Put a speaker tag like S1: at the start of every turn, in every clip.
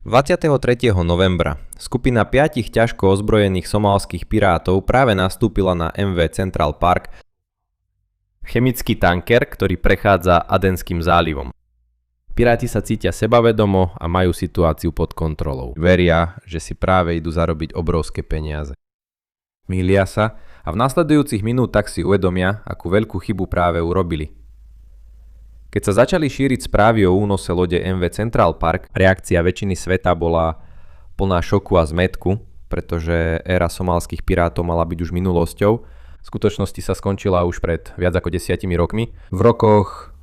S1: 23. novembra skupina 5 ťažko ozbrojených somálskych pirátov práve nastúpila na MV Central Park, chemický tanker, ktorý prechádza Adenským zálivom. Piráti sa cítia sebavedomo a majú situáciu pod kontrolou. Veria, že si práve idú zarobiť obrovské peniaze. Mýlia sa a v nasledujúcich minútach si uvedomia, akú veľkú chybu práve urobili. Keď sa začali šíriť správy o únose lode MV Central Park, reakcia väčšiny sveta bola plná šoku a zmätku, pretože éra somálskych pirátov mala byť už minulosťou. V skutočnosti sa skončila už pred viac ako 10 rokmi. V rokoch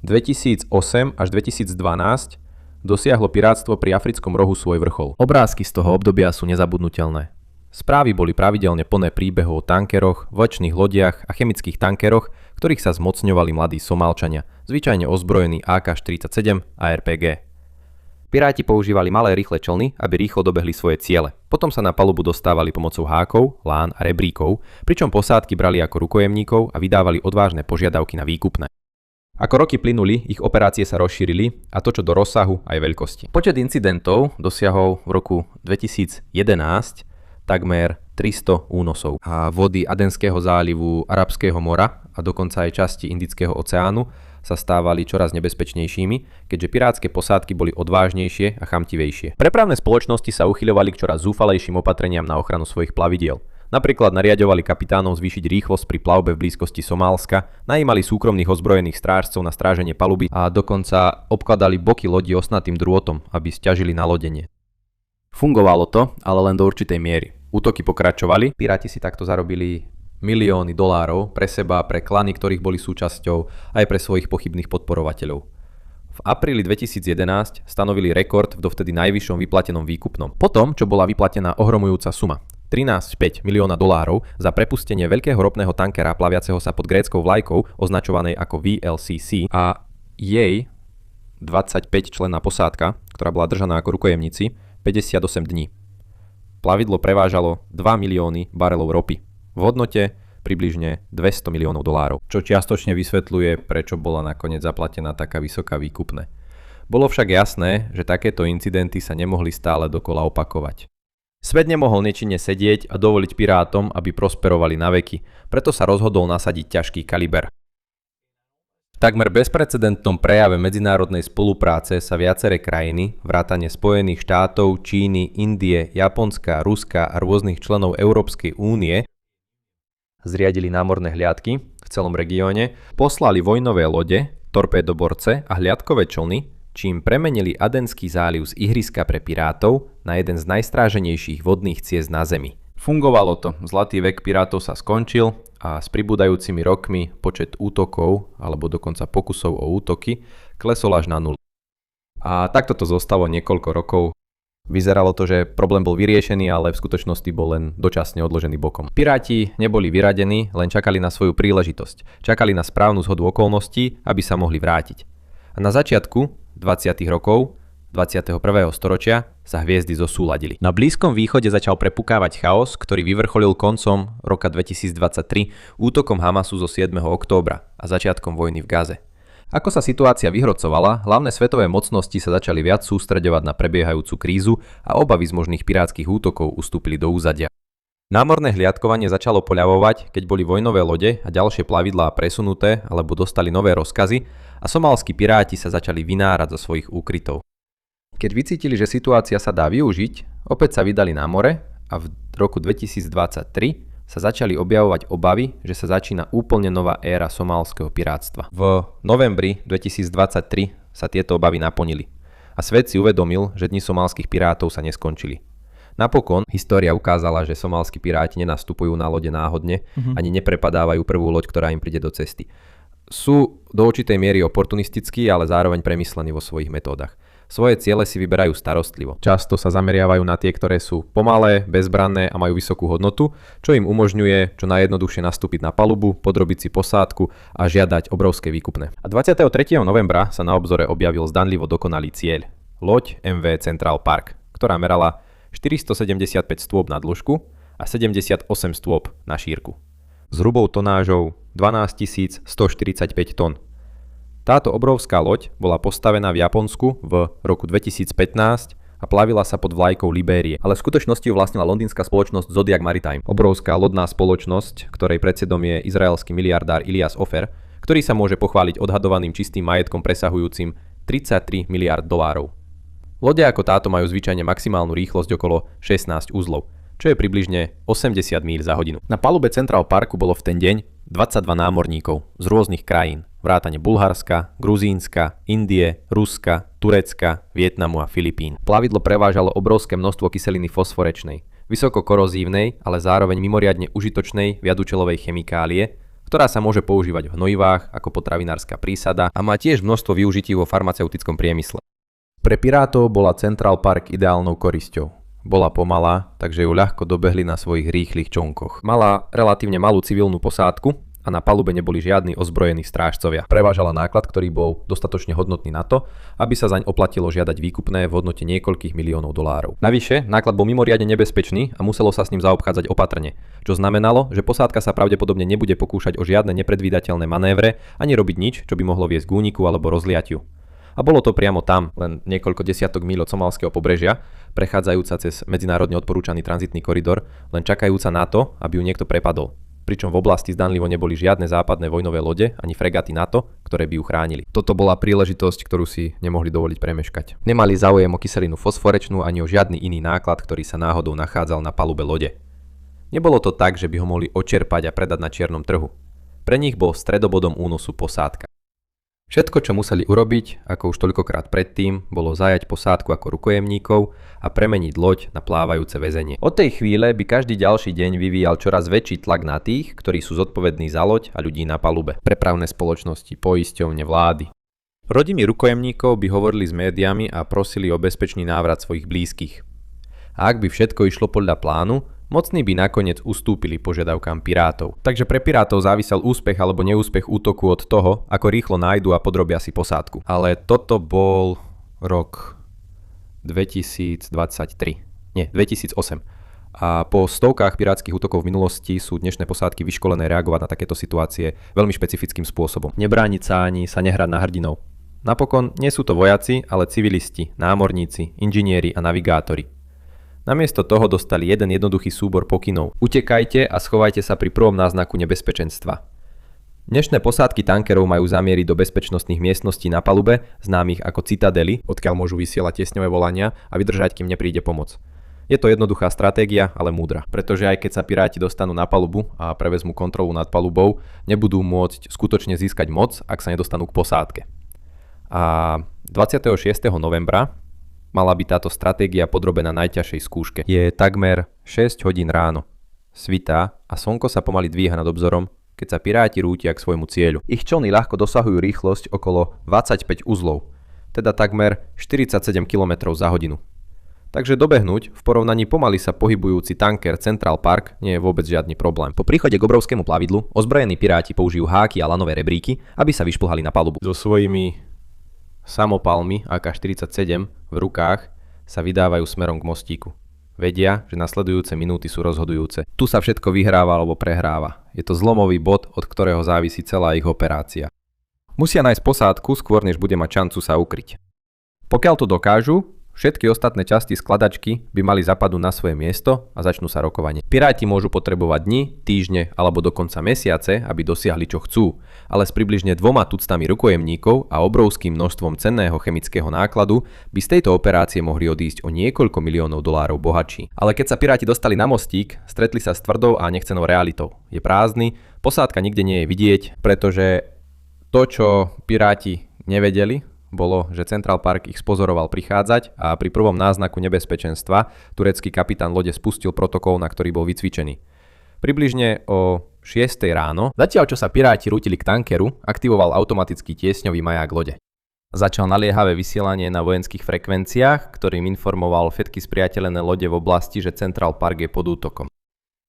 S1: 2008 až 2012 dosiahlo pirátstvo pri Africkom rohu svoj vrchol. Obrázky z toho obdobia sú nezabudnutelné. Správy boli pravidelne plné príbehov o tankeroch, vočných lodiach a chemických tankeroch, ktorých sa zmocňovali mladí Somálčania, zvyčajne ozbrojení AK-47 a RPG. Piráti používali malé rýchle člny, aby rýchlo dobehli svoje ciele. Potom sa na palubu dostávali pomocou hákov, lán a rebríkov, pričom posádky brali ako rukojemníkov a vydávali odvážne požiadavky na výkupné. Ako roky plynuli, ich operácie sa rozšírili, a to čo do rozsahu aj veľkosti. Počet incidentov dosiahol v roku 2011 takmer 300 únosov. A vody Adenského zálivu, Arabského mora a dokonca aj časti Indického oceánu sa stávali čoraz nebezpečnejšími, keďže pirátske posádky boli odvážnejšie a chamtivejšie. Prepravné spoločnosti sa uchyľovali k čoraz zúfalejším opatreniam na ochranu svojich plavidiel. Napríklad nariadovali kapitánov zvýšiť rýchlosť pri plavbe v blízkosti Somálska, najímali súkromných ozbrojených strážcov na stráženie paluby a dokonca obkladali boky lodi osnatým drôtom, aby sťažili nalodenie. Fungovalo to, ale len do určitej miery. Útoky pokračovali, piráti si takto zarobili milióny dolárov pre seba, pre klany, ktorých boli súčasťou, aj pre svojich pochybných podporovateľov. V apríli 2011 stanovili rekord v dovtedy najvyššom vyplatenom výkupnom. Potom, čo bola vyplatená ohromujúca suma 13,5 milióna dolárov za prepustenie veľkého ropného tankera plaviaceho sa pod gréckou vlajkou označovanej ako VLCC a jej 25 členná posádka, ktorá bola držaná ako rukojemníci, 58 dní. Plavidlo prevážalo 2 milióny barelov ropy v hodnote približne 200 miliónov dolárov, čo čiastočne vysvetľuje, prečo bola nakoniec zaplatená taká vysoká výkupné. Bolo však jasné, že takéto incidenty sa nemohli stále dokola opakovať. Svet nemohol nečinne sedieť a dovoliť pirátom, aby prosperovali na veky, preto sa rozhodol nasadiť ťažký kaliber. V takmer bezprecedentnom prejave medzinárodnej spolupráce sa viaceré krajiny, vrátane Spojených štátov, Číny, Indie, Japonska, Ruska a rôznych členov Európskej únie zriadili námorné hliadky v celom regióne, poslali vojnové lode, torpédoborce a hliadkové člny, čím premenili Adenský záliv z ihriska pre pirátov na jeden z najstráženejších vodných ciest na Zemi. Fungovalo to, zlatý vek pirátov sa skončil a s pribúdajúcimi rokmi počet útokov alebo dokonca pokusov o útoky klesol až na nulu. A takto to zostalo niekoľko rokov. Vyzeralo to, že problém bol vyriešený, ale v skutočnosti bol len dočasne odložený bokom. Piráti neboli vyradení, len čakali na svoju príležitosť. Čakali na správnu zhodu okolností, aby sa mohli vrátiť. A na začiatku 20. rokov 21. storočia sa hviezdy zosúladili. Na Blízkom východe začal prepukávať chaos, ktorý vyvrcholil koncom roka 2023 útokom Hamasu zo 7. októbra a začiatkom vojny v Gaze. Ako sa situácia vyhrocovala, hlavné svetové mocnosti sa začali viac sústreďovať na prebiehajúcu krízu a obavy z možných pirátskych útokov ustúpili do úzadia. Námorné hliadkovanie začalo poľavovať, keď boli vojnové lode a ďalšie plavidlá presunuté alebo dostali nové rozkazy a somálski piráti sa začali vynárať zo svojich úkrytov. Keď vycítili, že situácia sa dá využiť, opäť sa vydali na more a v roku 2023 sa začali objavovať obavy, že sa začína úplne nová éra somálskeho pirátstva. V novembri 2023 sa tieto obavy naplnili a svet si uvedomil, že dni somálskych pirátov sa neskončili. Napokon história ukázala, že somálski piráti nenastupujú na lode náhodne, ani neprepadávajú prvú loď, ktorá im príde do cesty. Sú do určitej miery oportunistickí, ale zároveň premyslení vo svojich metódach. Svoje ciele si vyberajú starostlivo. Často sa zameriavajú na tie, ktoré sú pomalé, bezbranné a majú vysokú hodnotu, čo im umožňuje čo najjednoduchšie nastúpiť na palubu, podrobiť si posádku a žiadať obrovské výkupné. A 23. novembra sa na obzore objavil zdanlivo dokonalý cieľ. Loď MV Central Park, ktorá merala 475 stôp na dĺžku a 78 stôp na šírku. S hrubou tonážou 12 145 tón. Táto obrovská loď bola postavená v Japonsku v roku 2015 a plavila sa pod vlajkou Libérie, ale v skutočnosti ju vlastnila londýnska spoločnosť Zodiac Maritime. Obrovská lodná spoločnosť, ktorej predsedom je izraelský miliardár Elias Ofer, ktorý sa môže pochváliť odhadovaným čistým majetkom presahujúcim 33 miliard dolárov. Lode ako táto majú zvyčajne maximálnu rýchlosť okolo 16 uzlov, čo je približne 80 míľ za hodinu. Na palube Central Parku bolo v ten deň 22 námorníkov z rôznych krajín, vrátane Bulharska, Gruzínska, Indie, Ruska, Turecka, Vietnamu a Filipín. Plavidlo prevážalo obrovské množstvo kyseliny fosforečnej, vysoko korozívnej, ale zároveň mimoriadne užitočnej viadučelovej chemikálie, ktorá sa môže používať v hnojivách ako potravinárska prísada a má tiež množstvo využití vo farmaceutickom priemysle. Pre pirátov bola Central Park ideálnou korisťou. Bola pomalá, takže ju ľahko dobehli na svojich rýchlych čonkoch. Mala relatívne malú civilnú posádku a na palube neboli žiadni ozbrojení strážcovia. Prevážala náklad, ktorý bol dostatočne hodnotný na to, aby sa zaň oplatilo žiadať výkupné v hodnote niekoľkých miliónov dolárov. Navyše, náklad bol mimoriadne nebezpečný a muselo sa s ním zaobchádzať opatrne, čo znamenalo, že posádka sa pravdepodobne nebude pokúšať o žiadne nepredvídateľné manévre ani robiť nič, čo by mohlo viesť k úniku alebo rozliatiu. A bolo to priamo tam, len niekoľko desiatok míľ od somalského pobrežia, prechádzajúca cez medzinárodne odporúčaný tranzitný koridor, len čakajúca na to, aby ju niekto prepadol. Pričom v oblasti zdanlivo neboli žiadne západné vojnové lode ani fregaty NATO, ktoré by ju chránili. Toto bola príležitosť, ktorú si nemohli dovoliť premeškať. Nemali záujem o kyselinu fosforečnú ani o žiadny iný náklad, ktorý sa náhodou nachádzal na palube lode. Nebolo to tak, že by ho mohli očerpať a predať na čiernom trhu. Pre nich bol stredobodom únosu posádka. Všetko, čo museli urobiť, ako už toľkokrát predtým, bolo zajať posádku ako rukojemníkov a premeniť loď na plávajúce väzenie. Od tej chvíle by každý ďalší deň vyvíjal čoraz väčší tlak na tých, ktorí sú zodpovední za loď a ľudí na palube. Prepravné spoločnosti, poisťovne, vlády. Rodiny rukojemníkov by hovorili s médiami a prosili o bezpečný návrat svojich blízkych. A ak by všetko išlo podľa plánu, mocní by nakoniec ustúpili požiadavkám pirátov. Takže pre pirátov závisel úspech alebo neúspech útoku od toho, ako rýchlo nájdu a podrobia si posádku. Ale toto bol rok 2023. Nie, 2008. A po stovkách pirátskych útokov v minulosti sú dnešné posádky vyškolené reagovať na takéto situácie veľmi špecifickým spôsobom. Nebrániť sa ani sa nehrať na hrdinov. Napokon nie sú to vojaci, ale civilisti, námorníci, inžinieri a navigátori. Namiesto toho dostali jeden jednoduchý súbor pokynov. Utekajte a schovajte sa pri prvom náznaku nebezpečenstva. Dnešné posádky tankerov majú zamieriť do bezpečnostných miestností na palube, známych ako citadely, odkiaľ môžu vysielať tiesňové volania a vydržať, kým nepríde pomoc. Je to jednoduchá stratégia, ale múdra, pretože aj keď sa piráti dostanú na palubu a prevezmú kontrolu nad palubou, nebudú môcť skutočne získať moc, ak sa nedostanú k posádke. A 26. novembra mala by táto stratégia podrobená najťažšej skúške. Je takmer 6 hodín ráno. Svitá a slnko sa pomaly dvíha nad obzorom, keď sa piráti rútia k svojmu cieľu. Ich člny ľahko dosahujú rýchlosť okolo 25 uzlov, teda takmer 47 km za hodinu. Takže dobehnúť v porovnaní pomaly sa pohybujúci tanker Central Park nie je vôbec žiadny problém. Po príchode k obrovskému plavidlu ozbrojení piráti použijú háky a lanové rebríky, aby sa vyšplhali na palubu. So svojimi samopalmi AK-47 v rukách sa vydávajú smerom k mostíku. Vedia, že nasledujúce minúty sú rozhodujúce. Tu sa všetko vyhráva alebo prehráva. Je to zlomový bod, od ktorého závisí celá ich operácia. Musia nájsť posádku skôr, než bude mať šancu sa ukryť. Pokiaľ to dokážu, všetky ostatné časti skladačky by mali zapadnúť na svoje miesto a začnú sa rokovanie. Piráti môžu potrebovať dni, týždne alebo dokonca mesiace, aby dosiahli čo chcú, ale s približne 2 tuctami rukojemníkov a obrovským množstvom cenného chemického nákladu by z tejto operácie mohli odísť o niekoľko miliónov dolárov bohatší. Ale keď sa piráti dostali na mostík, stretli sa s tvrdou a nechcenou realitou. Je prázdny, posádka nikde nie je vidieť, pretože to, čo piráti nevedeli, bolo, že Central Park ich spozoroval prichádzať a pri prvom náznaku nebezpečenstva turecký kapitán lode spustil protokol, na ktorý bol vycvičený. Približne o 6 ráno, zatiaľ čo sa piráti rútili k tankeru, aktivoval automatický tiesňový maják lode. Začal naliehavé vysielanie na vojenských frekvenciách, ktorým informoval všetky spriateľené lode v oblasti, že Central Park je pod útokom.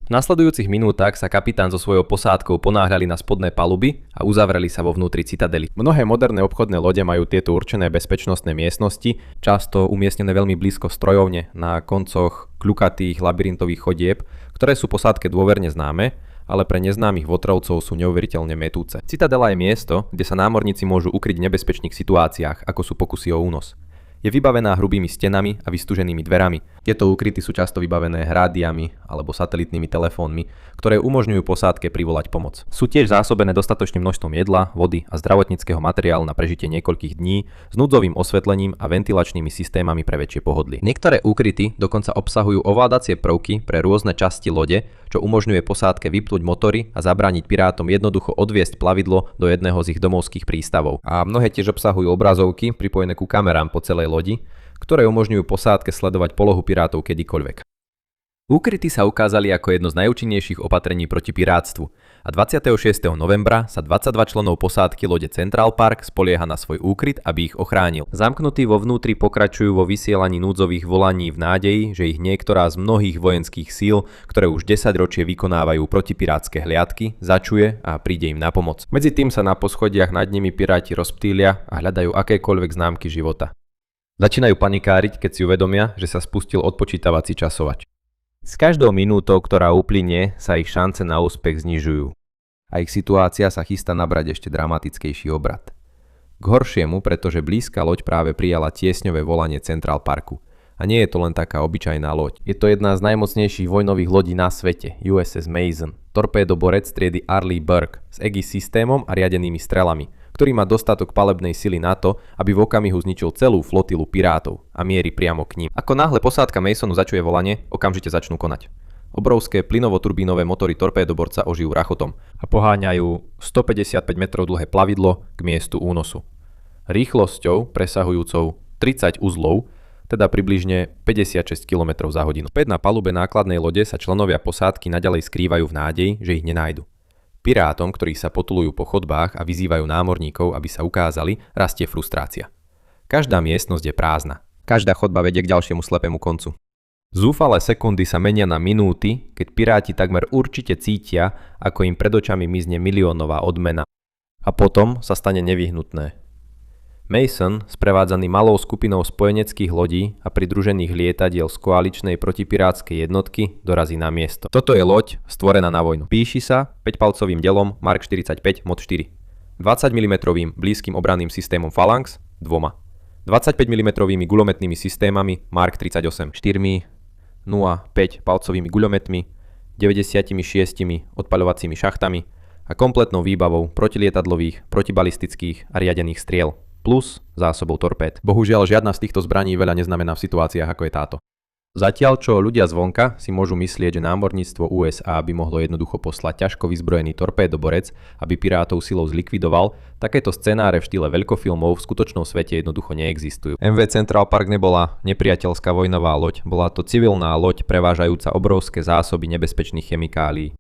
S1: V nasledujúcich minútach sa kapitán so svojou posádkou ponáhľali na spodné paluby a uzavreli sa vo vnútri citadely. Mnohé moderné obchodné lode majú tieto určené bezpečnostné miestnosti, často umiestnené veľmi blízko strojovne na koncoch kľukatých labyrintových chodieb, ktoré sú posádke dôverne známe, ale pre neznámych votrovcov sú neuveriteľne mätúce. Citadela je miesto, kde sa námorníci môžu ukryť v nebezpečných situáciách, ako sú pokusy o únos. Je vybavená hrubými stenami a vystúženými dverami. Tieto úkryty sú často vybavené rádiami alebo satelitnými telefónmi, ktoré umožňujú posádke privolať pomoc. Sú tiež zásobené dostatočným množstvom jedla, vody a zdravotníckeho materiálu na prežitie niekoľkých dní s núdzovým osvetlením a ventilačnými systémami pre väčšie pohodlie. Niektoré úkryty dokonca obsahujú ovládacie prvky pre rôzne časti lode, čo umožňuje posádke vypnúť motory a zabrániť pirátom jednoducho odviesť plavidlo do jedného z ich domovských prístavov. A mnohé tiež obsahujú obrazovky pripojené ku kamerám po celej lodi, ktoré umožňujú posádke sledovať polohu pirátov kedykoľvek. Úkryty sa ukázali ako jedno z najúčinnejších opatrení proti pirátstvu a 26. novembra sa 22 členov posádky lode Central Park spolieha na svoj úkryt, aby ich ochránil. Zamknutí vo vnútri pokračujú vo vysielaní núdzových volaní v nádeji, že ich niektorá z mnohých vojenských síl, ktoré už 10 ročie vykonávajú protipirátske hliadky, začuje a príde im na pomoc. Medzi tým sa na poschodiach nad nimi piráti rozptýlia a hľadajú akékoľvek známky života. Začínajú panikáriť, keď si uvedomia, že sa spustil odpočítavací časovač. S každou minútou, ktorá uplynie, sa ich šance na úspech znižujú. A ich situácia sa chystá nabrať ešte dramatickejší obrat. K horšiemu, pretože blízka loď práve prijala tiesňové volanie Central Parku. A nie je to len taká obyčajná loď. Je to jedna z najmocnejších vojnových lodí na svete, USS Mason, torpédoborec triedy Arleigh Burke s Aegis systémom a riadenými strelami, ktorý má dostatok palebnej sily na to, aby v okamihu zničil celú flotilu pirátov a mierí priamo k ním. Ako náhle posádka Masonu začuje volanie, okamžite začnú konať. Obrovské plynovo-turbínové motory torpédoborca ožijú rachotom a poháňajú 155 metrov dlhé plavidlo k miestu únosu. Rýchlosťou presahujúcou 30 uzlov, teda približne 56 km za hodinu. Späť na palube nákladnej lode sa členovia posádky naďalej skrývajú v nádeji, že ich nenájdu. Pirátom, ktorí sa potulujú po chodbách a vyzývajú námorníkov, aby sa ukázali, rastie frustrácia. Každá miestnosť je prázdna. Každá chodba vedie k ďalšiemu slepému koncu. Zúfalé sekundy sa menia na minúty, keď piráti takmer určite cítia, ako im pred očami mizne miliónová odmena. A potom sa stane nevyhnutné. Mason, sprevádzaný malou skupinou spojeneckých lodí a pridružených lietadiel z koaličnej protipirátskej jednotky, dorazí na miesto. Toto je loď stvorená na vojnu. Píši sa 5-palcovým delom Mark 45 Mod 4, 20 mm blízkym obranným systémom Phalanx 2, 25 mm guľometnými systémami Mark 38, 4 0,5 palcovými guľometmi, 96 odpaľovacími šachtami a kompletnou výbavou protilietadlových, protibalistických a riadených striel, plus zásobou torpéd. Bohužiaľ, žiadna z týchto zbraní veľa neznamená v situáciách ako je táto. Zatiaľ, čo ľudia zvonka si môžu myslieť, že námorníctvo USA by mohlo jednoducho poslať ťažko vyzbrojený torpédoborec, aby pirátov silou zlikvidoval, takéto scenáre v štýle veľkofilmov v skutočnom svete jednoducho neexistujú. MV Central Park nebola nepriateľská vojnová loď, bola to civilná loď prevážajúca obrovské zásoby nebezpečných chemikálií.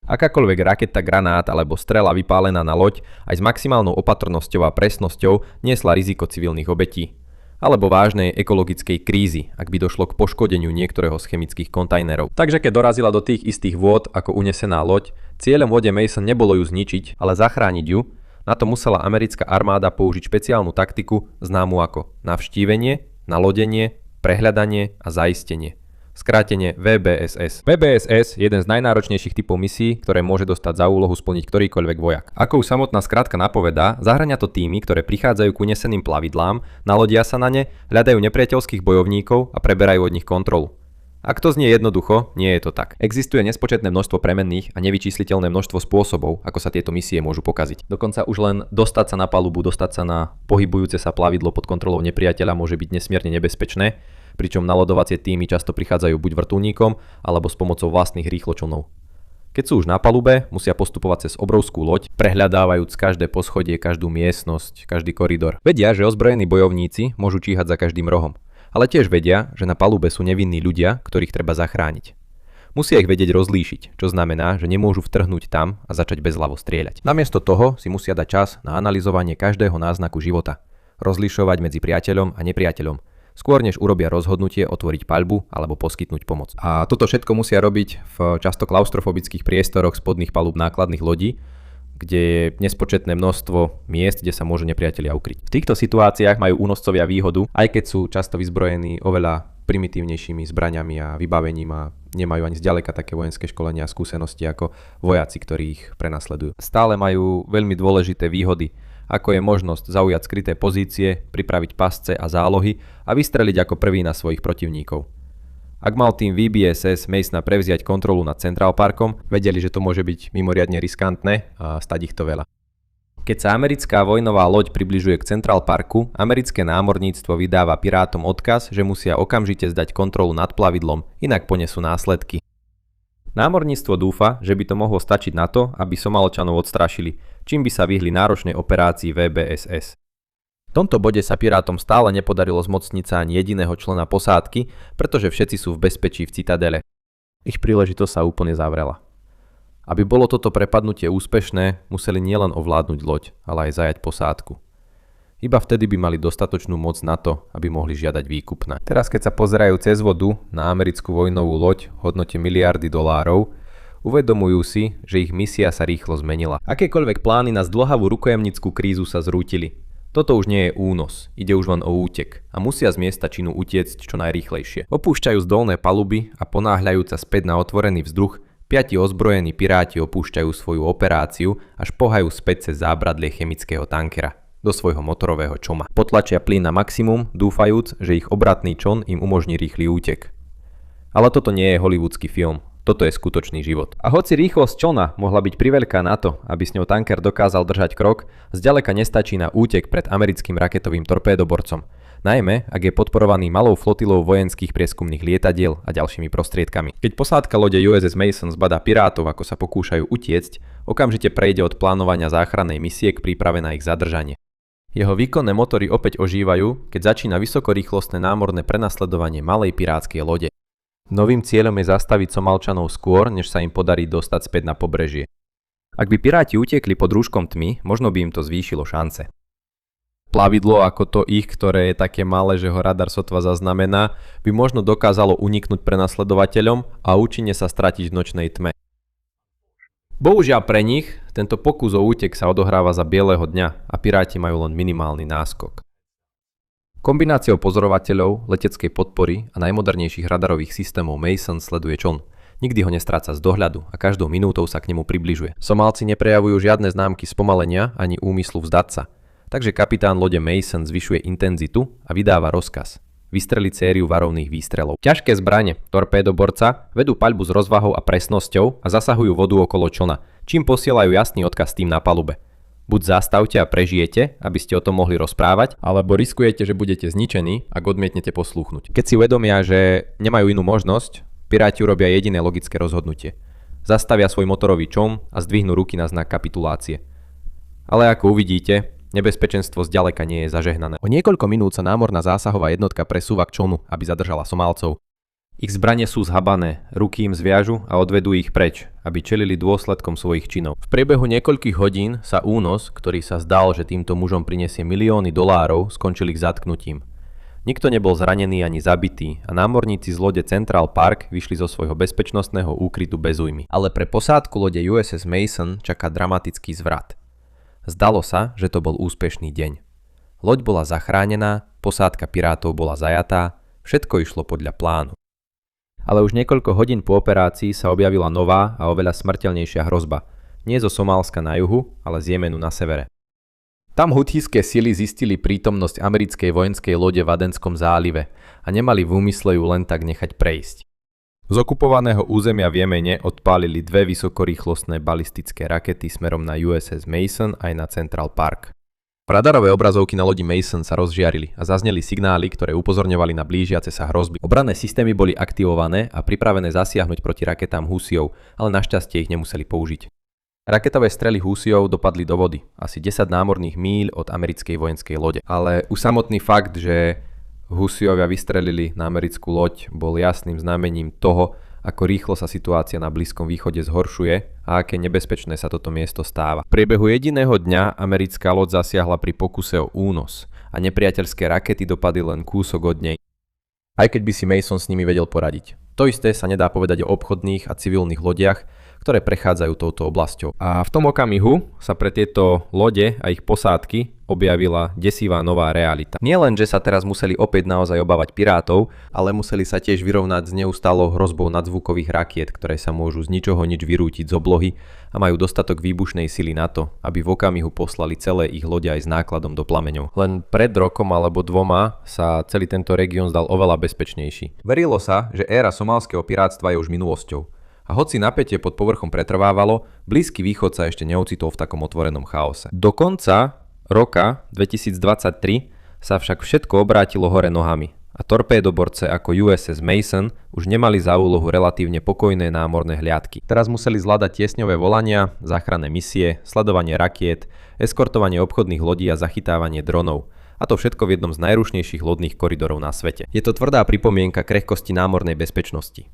S1: Akákoľvek raketa, granát alebo strela vypálená na loď aj s maximálnou opatrnosťou a presnosťou niesla riziko civilných obetí alebo vážnej ekologickej krízy, ak by došlo k poškodeniu niektorého z chemických kontajnerov. Takže keď dorazila do tých istých vôd ako unesená loď, cieľom lode Mason nebolo ju zničiť, ale zachrániť ju. Na to musela americká armáda použiť špeciálnu taktiku známu ako navštívenie, nalodenie, prehľadanie a zaistenie. Skrátenie VBSS. VBSS je jeden z najnáročnejších typov misií, ktoré môže dostať za úlohu splniť ktorýkoľvek vojak. Ako už samotná skrátka napovedá, zahŕňa to týmy, ktoré prichádzajú k uneseným plavidlám, nalodia sa na ne, hľadajú nepriateľských bojovníkov a preberajú od nich kontrolu. Ak to znie jednoducho, nie je to tak. Existuje nespočetné množstvo premenných a nevyčísliteľné množstvo spôsobov, ako sa tieto misie môžu pokaziť. Dokonca už len dostať sa na palubu, dostať sa na pohybujúce sa plavidlo pod kontrolou nepriateľa môže byť nesmierne nebezpečné, pričom nalodovacie týmy často prichádzajú buď vrtuľníkom, alebo s pomocou vlastných rýchločlnov. Keď sú už na palube, musia postupovať cez obrovskú loď, prehľadávajúc každé poschodie, každú miestnosť, každý koridor. Vedia, že ozbrojení bojovníci môžu číhať za každým rohom, ale tiež vedia, že na palube sú nevinní ľudia, ktorých treba zachrániť. Musia ich vedieť rozlíšiť, čo znamená, že nemôžu vtrhnúť tam a začať bezhlavo strieľať. Namiesto toho si musia dať čas na analyzovanie každého náznaku života, rozlišovať medzi priateľom a nepriateľom, skôr než urobia rozhodnutie otvoriť paľbu alebo poskytnúť pomoc. A toto všetko musia robiť v často klaustrofobických priestoroch spodných palúb nákladných lodí, kde je nespočetné množstvo miest, kde sa môžu nepriatelia ukryť. V týchto situáciách majú únoscovia výhodu, aj keď sú často vyzbrojení oveľa primitívnejšími zbraňami a vybavením a nemajú ani zďaleka také vojenské školenia a skúsenosti ako vojaci, ktorí ich prenasledujú. Stále majú veľmi dôležité výhody, ako je možnosť zaujať skryté pozície, pripraviť pasce a zálohy a vystreliť ako prvý na svojich protivníkov. Ak mal tým VBSS Masona prevziať kontrolu nad Central Parkom, vedeli, že to môže byť mimoriadne riskantné a stať ich to veľa. Keď sa americká vojnová loď približuje k Central Parku, americké námorníctvo vydáva pirátom odkaz, že musia okamžite zdať kontrolu nad plavidlom, inak ponesú následky. Námorníctvo dúfa, že by to mohlo stačiť na to, aby Somálčanov odstrašili, čím by sa vyhli náročnej operácii VBSS. V tomto bode sa pirátom stále nepodarilo zmocniť sa ani jediného člena posádky, pretože všetci sú v bezpečí v Citadele. Ich príležitosť sa úplne zavrela. Aby bolo toto prepadnutie úspešné, museli nielen ovládnuť loď, ale aj zajať posádku. Iba vtedy by mali dostatočnú moc na to, aby mohli žiadať výkupné. Teraz keď sa pozerajú cez vodu na americkú vojnovú loď v hodnote miliardy dolárov, uvedomujú si, že ich misia sa rýchlo zmenila. Akékoľvek plány na zdĺhavú rukojemnickú krízu sa zrútili. Toto už nie je únos, ide už len o útek a musia z miesta činu utiecť čo najrýchlejšie. Opúšťajú z dolné paluby a ponáhľajúc sa späť na otvorený vzduch, 5 ozbrojení piráti opúšťajú svoju operáciu a špohajú späť cez zábradlie chemického tankera do svojho motorového čoma. Potlačia plyn na maximum, dúfajúc, že ich obratný čon im umožní rýchly útek. Ale toto nie je hollywoodsky film. Toto je skutočný život. A hoci rýchlosť člna mohla byť priveľká na to, aby s ňou tanker dokázal držať krok, zďaleka nestačí na útek pred americkým raketovým torpédoborcom. Najmä, ak je podporovaný malou flotilou vojenských prieskumných lietadiel a ďalšími prostriedkami. Keď posádka lode USS Mason zbadá pirátov, ako sa pokúšajú utiecť, okamžite prejde od plánovania záchrannej misie k príprave na ich zadržanie. Jeho výkonné motory opäť ožívajú, keď začína vysokorýchlostné námorné prenasledovanie malej pirátskej lode. Novým cieľom je zastaviť Somálčanov skôr, než sa im podarí dostať späť na pobrežie. Ak by piráti utekli pod rúškom tmy, možno by im to zvýšilo šance. Plavidlo ako to ich, ktoré je také malé, že ho radar sotva zaznamená, by možno dokázalo uniknúť prenasledovateľom a účinne sa stratiť v nočnej tme. Bohužiaľ pre nich, tento pokus o útek sa odohráva za bieleho dňa a piráti majú len minimálny náskok. Kombináciou pozorovateľov, leteckej podpory a najmodernejších radarových systémov Mason sleduje čln. Nikdy ho nestráca z dohľadu a každou minútou sa k nemu približuje. Somálci neprejavujú žiadne známky spomalenia ani úmyslu vzdať sa. Takže kapitán lode Mason zvyšuje intenzitu a vydáva rozkaz. Vystreliť sériu varovných výstrelov. Ťažké zbrane, torpédoborca, vedú paľbu s rozvahou a presnosťou a zasahujú vodu okolo člna, čím posielajú jasný odkaz tým na palube. Buď zastavte a prežijete, aby ste o tom mohli rozprávať, alebo riskujete, že budete zničení, ak odmietnete poslúchnuť. Keď si uvedomia, že nemajú inú možnosť, piráti urobia jediné logické rozhodnutie. Zastavia svoj motorový čom a zdvihnú ruky na znak kapitulácie. Ale ako uvidíte, nebezpečenstvo zďaleka nie je zažehnané. O niekoľko minút sa námorná zásahová jednotka presúva k člnu, aby zadržala Somálcov. Ich zbranie sú zhabané, ruky im zviažu a odvedú ich preč, aby čelili dôsledkom svojich činov. V priebehu niekoľkých hodín sa únos, ktorý sa zdal, že týmto mužom prinesie milióny dolárov, skončil ich zatknutím. Nikto nebol zranený ani zabitý a námorníci z lode Central Park vyšli zo svojho bezpečnostného úkrytu bez újmy. Ale pre posádku lode USS Mason čaká dramatický zvrat. Zdalo sa, že to bol úspešný deň. Loď bola zachránená, posádka pirátov bola zajatá, všetko išlo podľa plánu. Ale už niekoľko hodín po operácii sa objavila nová a oveľa smrteľnejšia hrozba. Nie zo Somálska na juhu, ale z Jemenu na severe. Tam hutijské sily zistili prítomnosť americkej vojenskej lode v Adenskom zálive a nemali v úmysle ju len tak nechať prejsť. Z okupovaného územia v Jemene odpálili 2 vysokorýchlostné balistické rakety smerom na USS Mason aj na Central Park. Radarové obrazovky na lodi Mason sa rozžiarili a zazneli signály, ktoré upozorňovali na blížiace sa hrozby. Obranné systémy boli aktivované a pripravené zasiahnuť proti raketám Husijov, ale našťastie ich nemuseli použiť. Raketové strely Husijov dopadli do vody, asi 10 námorných míľ od americkej vojenskej lode. Ale už samotný fakt, že Husijovia vystrelili na americkú loď, bol jasným znamením toho, ako rýchlo sa situácia na Blízkom východe zhoršuje a aké nebezpečné sa toto miesto stáva. V priebehu jediného dňa americká loď zasiahla pri pokuse o únos a nepriateľské rakety dopadli len kúsok od nej. Aj keď by si Mason s nimi vedel poradiť. To isté sa nedá povedať o obchodných a civilných lodiach, ktoré prechádzajú touto oblasťou. A v tom okamihu sa pre tieto lode a ich posádky objavila desivá nová realita. Nie len, že sa teraz museli opäť naozaj obávať pirátov, ale museli sa tiež vyrovnať s neustálou hrozbou nadzvukových rakiet, ktoré sa môžu z ničoho nič vyrútiť z oblohy a majú dostatok výbušnej sily na to, aby v okamihu poslali celé ich lode aj s nákladom do plameňov. Len pred rokom alebo dvoma sa celý tento región zdal oveľa bezpečnejší. Verilo sa, že éra somálskeho pirátstva je už minulosťou. A hoci napätie pod povrchom pretrvávalo, Blízky východ sa ešte neocitol v takom otvorenom chaose. Do konca roka 2023 sa však všetko obrátilo hore nohami a torpédoborce ako USS Mason už nemali za úlohu relatívne pokojné námorné hliadky. Teraz museli zvládať tiesňové volania, záchranné misie, sledovanie rakiet, eskortovanie obchodných lodí a zachytávanie dronov. A to všetko v jednom z najrušnejších lodných koridorov na svete. Je to tvrdá pripomienka krehkosti námornej bezpečnosti.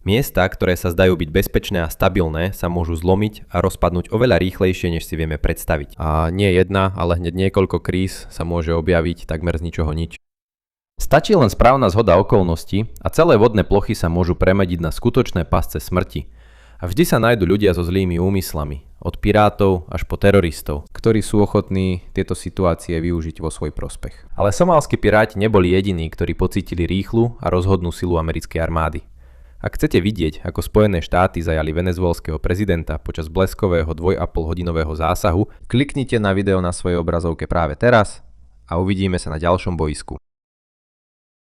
S1: Miesta, ktoré sa zdajú byť bezpečné a stabilné, sa môžu zlomiť a rozpadnúť oveľa rýchlejšie, než si vieme predstaviť. A nie jedna, ale hneď niekoľko kríz sa môže objaviť takmer z ničoho nič. Stačí len správna zhoda okolností a celé vodné plochy sa môžu premediť na skutočné pasce smrti. A vždy sa nájdu ľudia so zlými úmyslami, od pirátov až po teroristov, ktorí sú ochotní tieto situácie využiť vo svoj prospech. Ale somálski piráti neboli jediní, ktorí pocítili rýchlu a rozhodnú silu americkej armády. Ak chcete vidieť, ako Spojené štáty zajali venezuelského prezidenta počas bleskového 2,5-hodinového zásahu, kliknite na video na svojej obrazovke práve teraz a uvidíme sa na ďalšom bojisku.